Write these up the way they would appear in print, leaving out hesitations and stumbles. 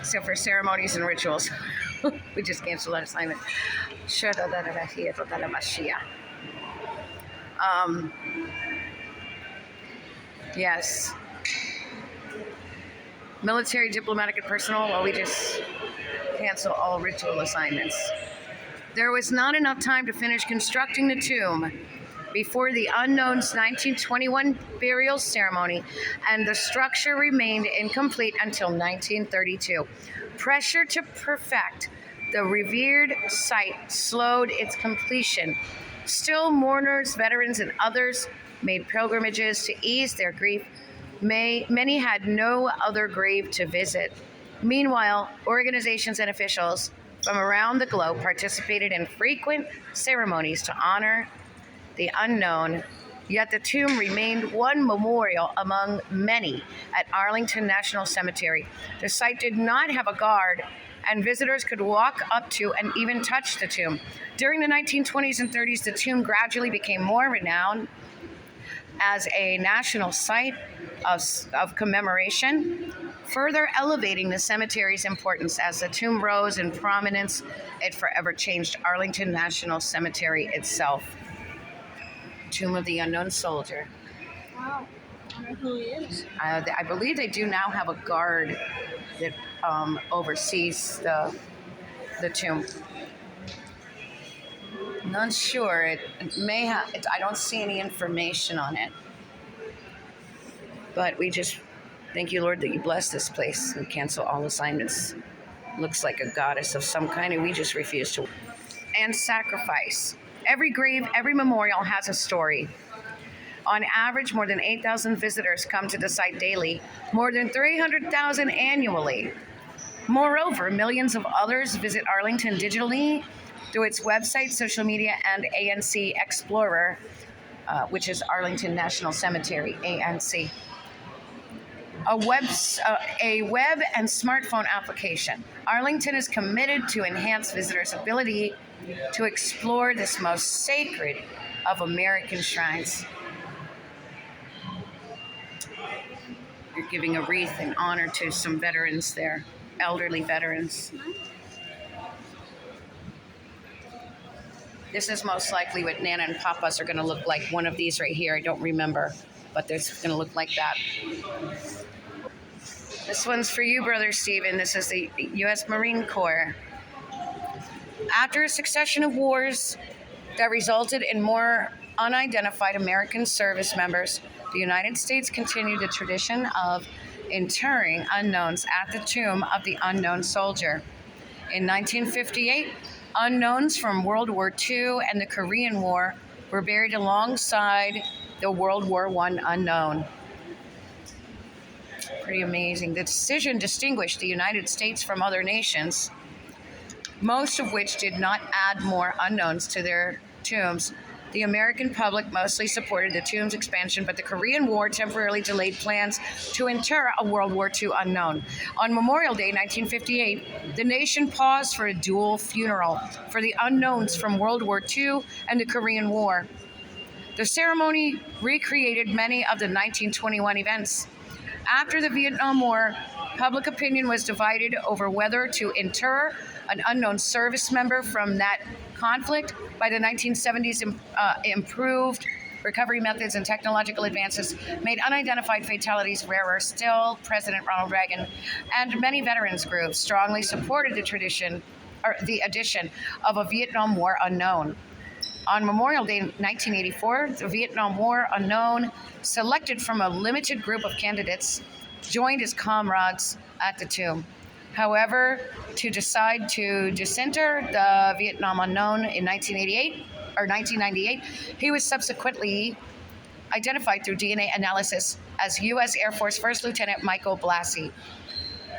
So for ceremonies and rituals, we just canceled that assignment. Um, yes. Military, diplomatic, and personal, well, we just cancel all ritual assignments. There was not enough time to finish constructing the tomb before the unknown's 1921 burial ceremony, and the structure remained incomplete until 1932. Pressure to perfect the revered site slowed its completion. Still, mourners, veterans, and others made pilgrimages to ease their grief. Many had no other grave to visit. Meanwhile, organizations and officials from around the globe participated in frequent ceremonies to honor the unknown, yet the tomb remained one memorial among many at Arlington National Cemetery. The site did not have a guard, and visitors could walk up to and even touch the tomb. During the 1920s and 30s, the tomb gradually became more renowned as a national site of commemoration, further elevating the cemetery's importance. As the tomb rose in prominence, it forever changed Arlington National Cemetery itself. Tomb of the Unknown Soldier. Wow. I wonder who he is. I believe they do now have a guard that oversees the tomb. Not sure. It may have. I don't see any information on it. But we just thank you, Lord, that you bless this place and cancel all assignments. Looks like a goddess of some kind, and we just refuse to. And sacrifice. Every grave, every memorial has a story. On average, more than 8,000 visitors come to the site daily, more than 300,000 annually. Moreover, millions of others visit Arlington digitally through its website, social media, and ANC Explorer, which is Arlington National Cemetery, ANC. A web and smartphone application. Arlington is committed to enhance visitors' ability to explore this most sacred of American shrines. You're giving a wreath in honor to some veterans there, elderly veterans. This is most likely what Nana and Papa's are going to look like. One of these right here, I don't remember, but it's going to look like that. This one's for you, Brother Stephen. This is the U.S. Marine Corps. After a succession of wars that resulted in more unidentified American service members, the United States continued the tradition of interring unknowns at the tomb of the unknown soldier. In 1958, unknowns from World War II and the Korean War were buried alongside the World War I unknown. Pretty amazing. The decision distinguished the United States from other nations, most of which did not add more unknowns to their tombs. The American public mostly supported the tomb's expansion, but the Korean War temporarily delayed plans to inter a World War II unknown. On Memorial Day 1958, the nation paused for a dual funeral for the unknowns from World War II and the Korean War. The ceremony recreated many of the 1921 events. After the Vietnam War, public opinion was divided over whether to inter an unknown service member from that conflict. By the 1970s, improved recovery methods and technological advances made unidentified fatalities rarer. Still, President Ronald Reagan and many veterans groups strongly supported the addition of a Vietnam War unknown. On Memorial Day 1984, the Vietnam War unknown, selected from a limited group of candidates, joined his comrades at the tomb. However, to decide to disinter the Vietnam unknown in 1998, he was subsequently identified through DNA analysis as U.S. Air Force First Lieutenant Michael Blassie,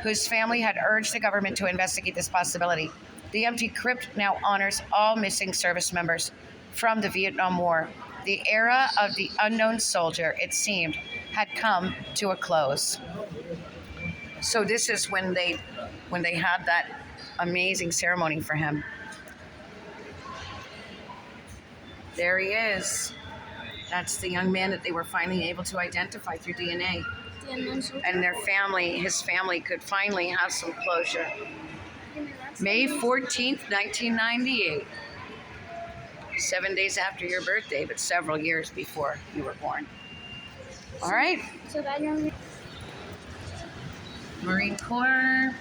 whose family had urged the government to investigate this possibility. The empty crypt now honors all missing service members from the Vietnam War. The era of the unknown soldier, it seemed, had come to a close. So this is when they had that amazing ceremony for him. There he is. That's the young man that they were finally able to identify through DNA. The unknown soldier. and his family could finally have some closure. Give me that. May 14th, 1998. 7 days after your birthday, but several years before you were born. All right. So that young. Marine Corps,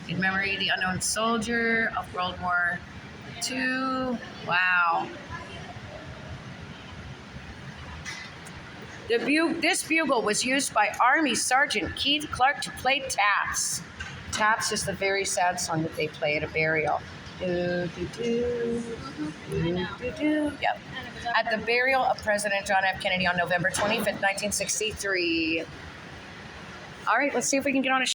in memory of the unknown soldier of World War II. Wow. This bugle was used by Army Sergeant Keith Clark to play taps. Taps is the very sad song that they play at a burial. Do, do, do, I know. do, do. Yep. At the burial of President John F. Kennedy on November 25th, 1963. All right, let's see if we can get on a